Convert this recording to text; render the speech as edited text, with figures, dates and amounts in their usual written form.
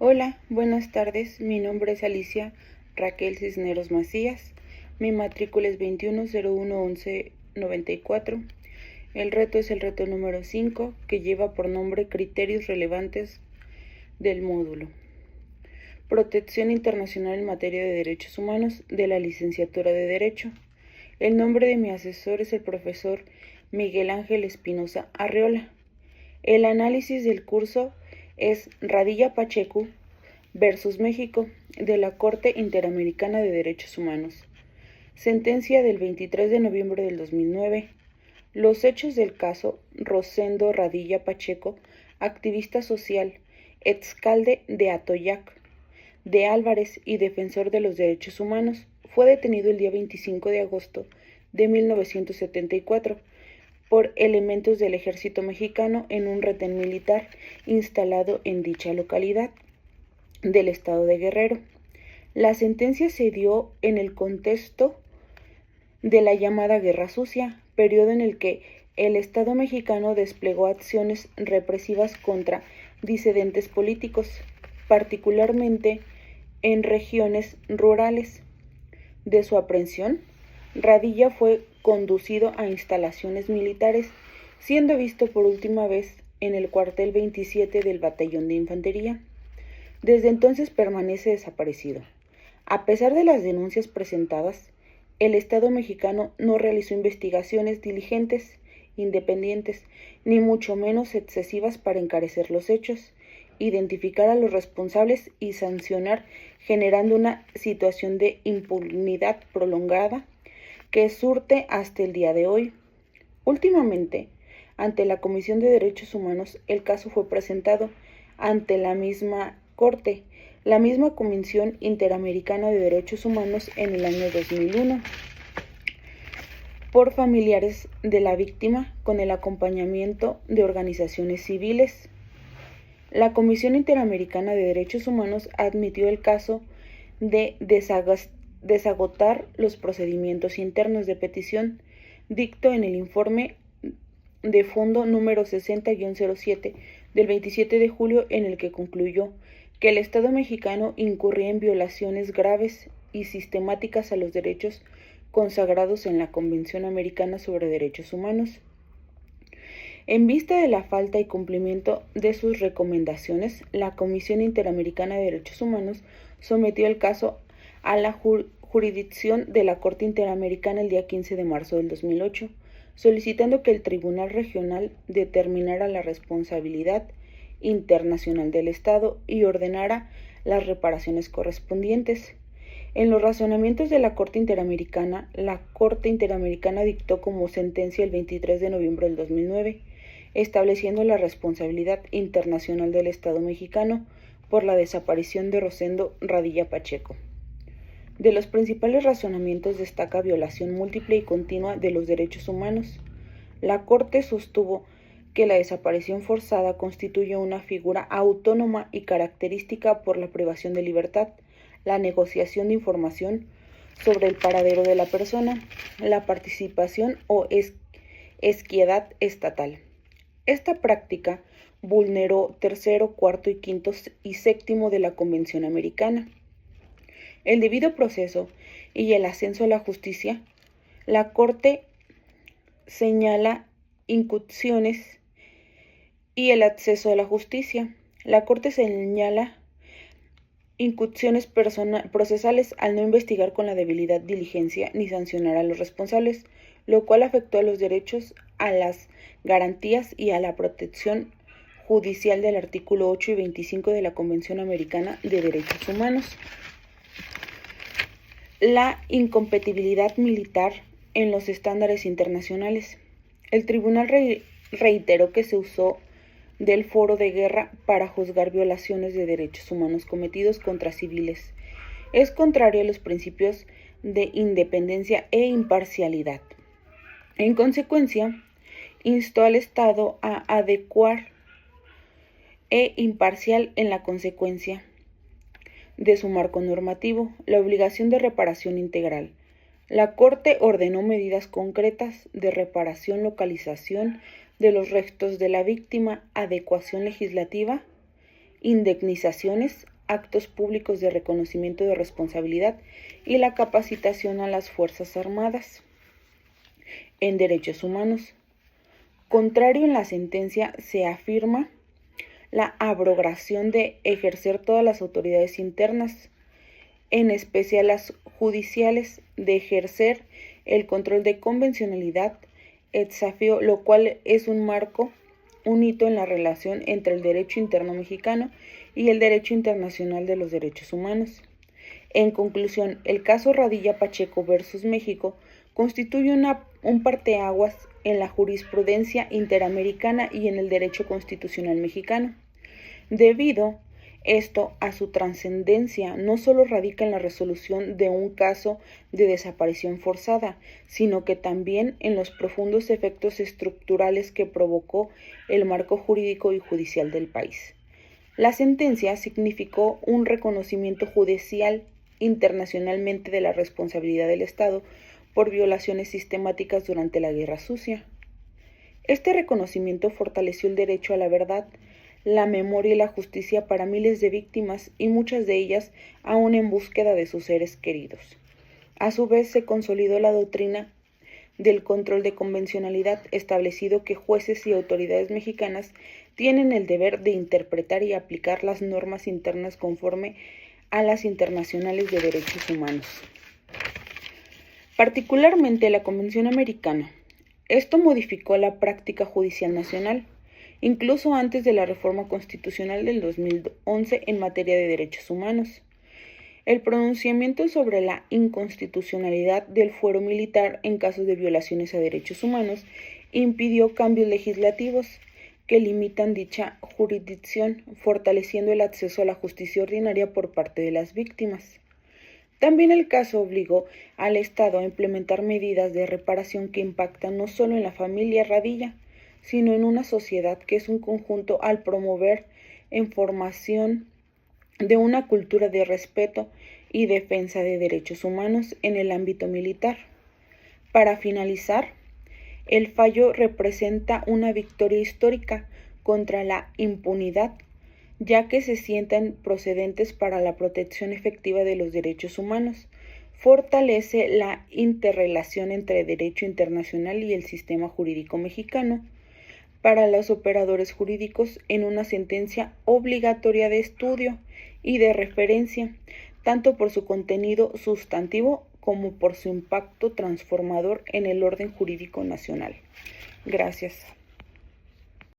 Hola, buenas tardes. Mi nombre es Alicia Raquel Cisneros Macías. Mi matrícula es 21011194. El reto es el reto número 5, que lleva por nombre Criterios relevantes del módulo. Protección internacional en materia de derechos humanos de la licenciatura de Derecho. El nombre de mi asesor es el profesor Miguel Ángel Espinosa Arreola. El análisis del curso es Radilla Pacheco versus México, de la Corte Interamericana de Derechos Humanos. Sentencia del 23 de noviembre del 2009. Los hechos del caso Rosendo Radilla Pacheco, activista social, exalcalde de Atoyac de Álvarez y defensor de los derechos humanos, fue detenido el día 25 de agosto de 1974 por elementos del ejército mexicano en un retén militar instalado en dicha localidad del estado de Guerrero. La sentencia se dio en el contexto de la llamada Guerra Sucia, periodo en el que el Estado mexicano desplegó acciones represivas contra disidentes políticos, particularmente en regiones rurales. De su aprehensión, Radilla fue conducido a instalaciones militares, siendo visto por última vez en el cuartel 27 del Batallón de Infantería. Desde entonces permanece desaparecido. A pesar de las denuncias presentadas, el Estado mexicano no realizó investigaciones diligentes, independientes, ni mucho menos excesivas para encarecer los hechos, identificar a los responsables y sancionar, generando una situación de impunidad prolongada que surte hasta el día de hoy. Últimamente, ante la Comisión de Derechos Humanos, el caso fue presentado ante la misma Corte, la misma Comisión Interamericana de Derechos Humanos en el año 2001, por familiares de la víctima con el acompañamiento de organizaciones civiles. La Comisión Interamericana de Derechos Humanos admitió el caso de desagotar los procedimientos internos de petición dicto en el informe de fondo número 60-07 del 27 de julio, en el que concluyó que el Estado mexicano incurría en violaciones graves y sistemáticas a los derechos consagrados en la Convención Americana sobre Derechos Humanos. En vista de la falta y cumplimiento de sus recomendaciones, la Comisión Interamericana de Derechos Humanos sometió el caso a la jurisdicción de la Corte Interamericana el día 15 de marzo del 2008, solicitando que el Tribunal Regional determinara la responsabilidad internacional del Estado y ordenara las reparaciones correspondientes. En los razonamientos de la Corte Interamericana, la Corte Interamericana dictó como sentencia el 23 de noviembre del 2009, estableciendo la responsabilidad internacional del Estado mexicano por la desaparición de Rosendo Radilla Pacheco. De los principales razonamientos destaca violación múltiple y continua de los derechos humanos. La Corte sostuvo que la desaparición forzada constituye una figura autónoma y característica por la privación de libertad, la negociación de información sobre el paradero de la persona, la participación o esquiedad estatal. Esta práctica vulneró tercero, cuarto y quinto y séptimo de la Convención Americana. El debido proceso y el ascenso a la justicia. La Corte señala incursiones y el acceso a la justicia. La Corte señala incursiones procesales al no investigar con la debida diligencia ni sancionar a los responsables, lo cual afectó a los derechos, a las garantías y a la protección judicial del artículo 8 y 25 de la Convención Americana de Derechos Humanos. La incompatibilidad militar en los estándares internacionales. El tribunal reiteró que se usó del foro de guerra para juzgar violaciones de derechos humanos cometidos contra civiles. Es contrario a los principios de independencia e imparcialidad. En consecuencia, instó al Estado a adecuar e imparcial en la consecuencia de su marco normativo, la obligación de reparación integral. La Corte ordenó medidas concretas de reparación, localización de los restos de la víctima, adecuación legislativa, indemnizaciones, actos públicos de reconocimiento de responsabilidad y la capacitación a las Fuerzas Armadas en derechos humanos. Contrario, en la sentencia se afirma la abrogación de ejercer todas las autoridades internas, en especial las judiciales, de ejercer el control de convencionalidad, desafío, lo cual es un hito en la relación entre el derecho interno mexicano y el derecho internacional de los derechos humanos. En conclusión, el caso Radilla Pacheco versus México constituye un parteaguas en la jurisprudencia interamericana y en el derecho constitucional mexicano. Debido esto a su trascendencia, no solo radica en la resolución de un caso de desaparición forzada, sino que también en los profundos efectos estructurales que provocó el marco jurídico y judicial del país. La sentencia significó un reconocimiento judicial internacionalmente de la responsabilidad del Estado por violaciones sistemáticas durante la Guerra Sucia. Este reconocimiento fortaleció el derecho a la verdad, la memoria y la justicia para miles de víctimas y muchas de ellas aún en búsqueda de sus seres queridos. A su vez, se consolidó la doctrina del control de convencionalidad, establecido que jueces y autoridades mexicanas tienen el deber de interpretar y aplicar las normas internas conforme a las internacionales de derechos humanos, particularmente la Convención Americana. Esto modificó la práctica judicial nacional, incluso antes de la reforma constitucional del 2011 en materia de derechos humanos. El pronunciamiento sobre la inconstitucionalidad del fuero militar en casos de violaciones a derechos humanos impidió cambios legislativos que limitan dicha jurisdicción, fortaleciendo el acceso a la justicia ordinaria por parte de las víctimas. También el caso obligó al Estado a implementar medidas de reparación que impactan no solo en la familia Radilla, sino en una sociedad que es un conjunto, al promover en formación de una cultura de respeto y defensa de derechos humanos en el ámbito militar. Para finalizar, el fallo representa una victoria histórica contra la impunidad, ya que se sientan procedentes para la protección efectiva de los derechos humanos. Fortalece la interrelación entre derecho internacional y el sistema jurídico mexicano para los operadores jurídicos en una sentencia obligatoria de estudio y de referencia, tanto por su contenido sustantivo como por su impacto transformador en el orden jurídico nacional. Gracias.